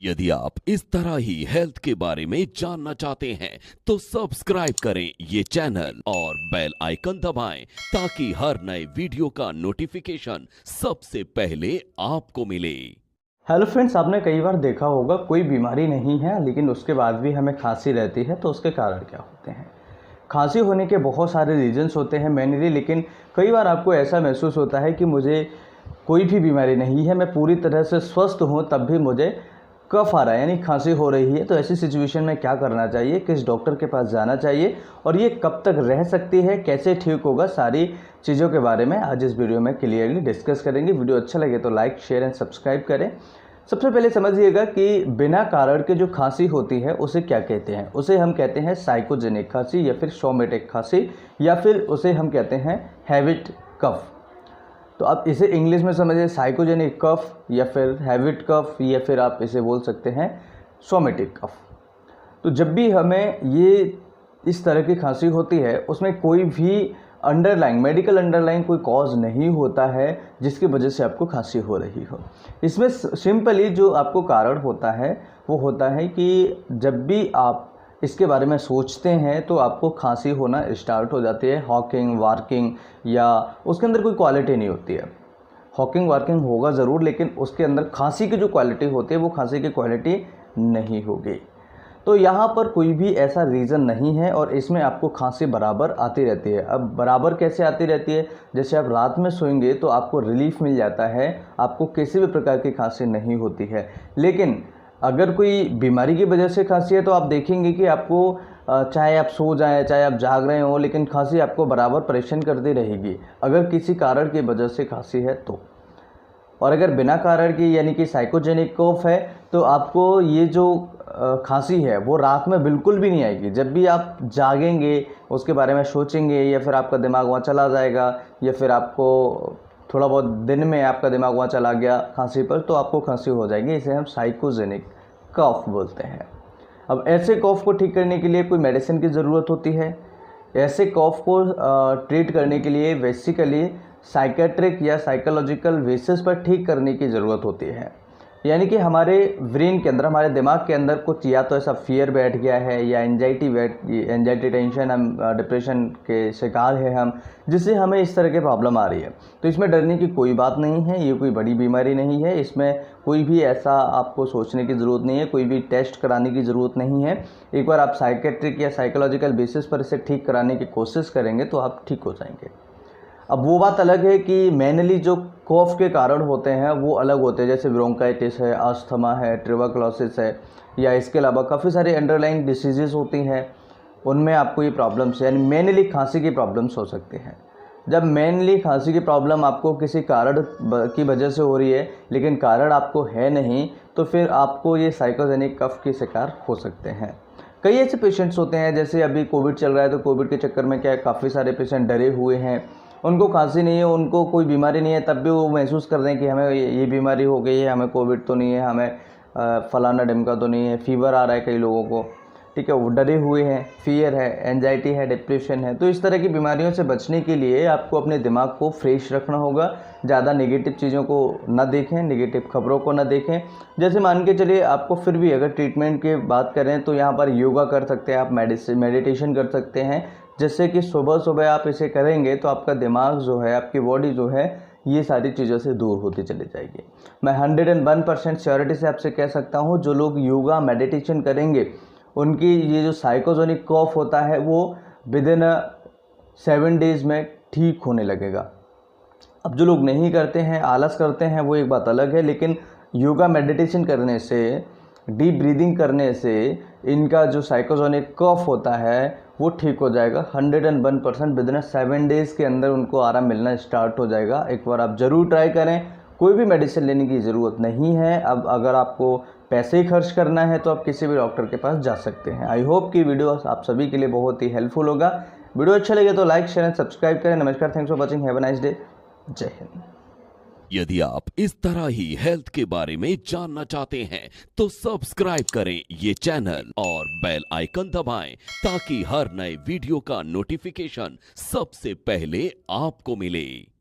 यदि आप इस तरह ही हेल्थ के बारे में जानना चाहते हैं तो सब्सक्राइब करें ये चैनल और बेल आइकन दबाएं ताकि हर नए वीडियो का नोटिफिकेशन सबसे पहले आपको मिले। हेलो फ्रेंड्स, आपने कई बार देखा होगा कोई बीमारी नहीं है लेकिन उसके बाद भी हमें खांसी रहती है, तो उसके कारण क्या होते हैं। खांसी होने के बहुत सारे रीजंस होते हैं मेनली, लेकिन कई बार आपको ऐसा महसूस होता है कि मुझे कोई भी बीमारी नहीं है, मैं पूरी तरह से स्वस्थ हूँ, तब भी मुझे कफ आ रहा है यानी खांसी हो रही है। तो ऐसी सिचुएशन में क्या करना चाहिए, किस डॉक्टर के पास जाना चाहिए और ये कब तक रह सकती है, कैसे ठीक होगा, सारी चीज़ों के बारे में आज इस वीडियो में क्लियरली डिस्कस करेंगे। वीडियो अच्छा लगे तो लाइक, शेयर एंड सब्सक्राइब करें। सबसे पहले समझिएगा कि बिना कारण के जो खांसी होती है उसे क्या कहते हैं। उसे हम कहते हैं साइकोजेनिक खांसी या फिर सोमेटिक खांसी, या फिर उसे हम कहते हैं हैबिट कफ। तो आप इसे इंग्लिश में समझिए साइकोजेनिक कफ या फिर हैबिट कफ, या फिर आप इसे बोल सकते हैं सोमेटिक कफ। तो जब भी हमें ये इस तरह की खांसी होती है उसमें कोई भी मेडिकल अंडरलाइन कोई कॉज नहीं होता है जिसकी वजह से आपको खांसी हो रही हो। इसमें सिंपली जो आपको कारण होता है वो होता है कि जब भी आप इसके बारे में सोचते हैं तो आपको खांसी होना स्टार्ट हो जाती है। हॉकिंग वार्किंग या उसके अंदर कोई क्वालिटी नहीं होती है। हॉकिंग वार्किंग होगा ज़रूर, लेकिन उसके अंदर खांसी की जो क्वालिटी होती है वो खांसी की क्वालिटी नहीं होगी। तो यहाँ पर कोई भी ऐसा रीज़न नहीं है और इसमें आपको खांसी बराबर आती रहती है। अब बराबर कैसे आती रहती है, जैसे आप रात में सोएंगे तो आपको रिलीफ मिल जाता है, आपको किसी भी प्रकार की खांसी नहीं होती है। लेकिन अगर कोई बीमारी की वजह से खांसी है तो आप देखेंगे कि आपको चाहे आप सो जाएं, चाहे आप जाग रहे हो, लेकिन खांसी आपको बराबर परेशान करती रहेगी अगर किसी कारण की वजह से खांसी है तो। और अगर बिना कारण की यानी कि साइकोजेनिक कफ है तो आपको ये जो खांसी है वो रात में बिल्कुल भी नहीं आएगी। जब भी आप जागेंगे उसके बारे में सोचेंगे या फिर आपका दिमाग वहाँ चला जाएगा, या फिर आपको थोड़ा बहुत दिन में आपका दिमाग वहाँ चला गया खांसी पर, तो आपको खांसी हो जाएगी। इसे हम साइकोजेनिक कफ बोलते हैं। अब ऐसे कफ को ठीक करने के लिए कोई मेडिसिन की ज़रूरत होती है। ऐसे कफ को ट्रीट करने के लिए बेसिकली साइकेट्रिक या साइकोलॉजिकल बेसिस पर ठीक करने की ज़रूरत होती है। यानी कि हमारे ब्रेन के अंदर, हमारे दिमाग के अंदर कुछ या तो ऐसा फियर बैठ गया है या एंजाइटी टेंशन, हम डिप्रेशन के शिकार है हम, जिससे हमें इस तरह की प्रॉब्लम आ रही है। तो इसमें डरने की कोई बात नहीं है, ये कोई बड़ी बीमारी नहीं है। इसमें कोई भी ऐसा आपको सोचने की ज़रूरत नहीं है, कोई भी टेस्ट कराने की ज़रूरत नहीं है। एक बार आप साइकेट्रिक या साइकोलॉजिकल बेसिस पर इसे ठीक कराने की कोशिश करेंगे तो आप ठीक हो जाएंगे। अब वो बात अलग है कि मेनली जो कफ के कारण होते हैं वो अलग होते हैं, जैसे ब्रोंकाइटिस है, अस्थमा है, ट्यूबरकुलोसिस है, या इसके अलावा काफ़ी सारे अंडरलाइंग डिसीजेस होती हैं, उनमें आपको ये प्रॉब्लम्स यानी मेनली खांसी की प्रॉब्लम्स हो सकती हैं। जब मेनली खांसी की प्रॉब्लम आपको किसी कारण की वजह से हो रही है लेकिन कारण आपको है नहीं, तो फिर आपको ये साइकोजेनिक कफ के शिकार हो सकते हैं। कई ऐसे पेशेंट्स होते हैं, जैसे अभी कोविड चल रहा है तो कोविड के चक्कर में क्या है, काफ़ी सारे पेशेंट डरे हुए हैं, उनको खांसी नहीं है, उनको कोई बीमारी नहीं है, तब भी वो महसूस कर रहे हैं कि हमें ये बीमारी हो गई है, हमें कोविड तो नहीं है, हमें फलाना ढिमका तो नहीं है, फीवर आ रहा है कई लोगों को, ठीक है, वो डरे हुए हैं, फियर है, एंजाइटी है, डिप्रेशन है। तो इस तरह की बीमारियों से बचने के लिए आपको अपने दिमाग को फ्रेश रखना होगा। ज़्यादा नेगेटिव चीज़ों को ना देखें, नेगेटिव खबरों को ना देखें। जैसे मान के चलिए आपको फिर भी अगर ट्रीटमेंट की बात करें तो यहाँ पर योगा कर सकते हैं, आप मेडिटेशन कर सकते हैं, जिससे कि सुबह सुबह आप इसे करेंगे तो आपका दिमाग जो है, आपकी बॉडी जो है, ये सारी चीज़ों से दूर होती चली जाएगी। मैं 101% श्योरिटी से आपसे कह सकता हूँ, जो लोग योगा मेडिटेशन करेंगे उनकी ये जो साइकोजेनिक कफ होता है वो विदिन 7 डेज़ में ठीक होने लगेगा। अब जो लोग नहीं करते हैं, आलस करते हैं, वो एक बात अलग है, लेकिन योगा मेडिटेशन करने से, डीप ब्रीदिंग करने से इनका जो साइकोजेनिक कफ होता है वो ठीक हो जाएगा 101%। विदिन 7 डेज़ के अंदर उनको आराम मिलना स्टार्ट हो जाएगा। एक बार आप ज़रूर ट्राई करें, कोई भी मेडिसिन लेने की ज़रूरत नहीं है। अब अगर आपको पैसे ही खर्च करना है तो आप किसी भी डॉक्टर के पास जा सकते हैं। आई होप कि वीडियो आप सभी के लिए बहुत ही हेल्पफुल होगा। वीडियो अच्छा लगे तो लाइक, शेयर एंड सब्सक्राइब करें। नमस्कार, thanks for watching, have a nice day, जय हिंद। यदि आप इस तरह ही हेल्थ के बारे में जानना चाहते हैं तो सब्सक्राइब करें ये चैनल और बेल आइकन दबाएं ताकि हर नए वीडियो का नोटिफिकेशन सबसे पहले आपको मिले।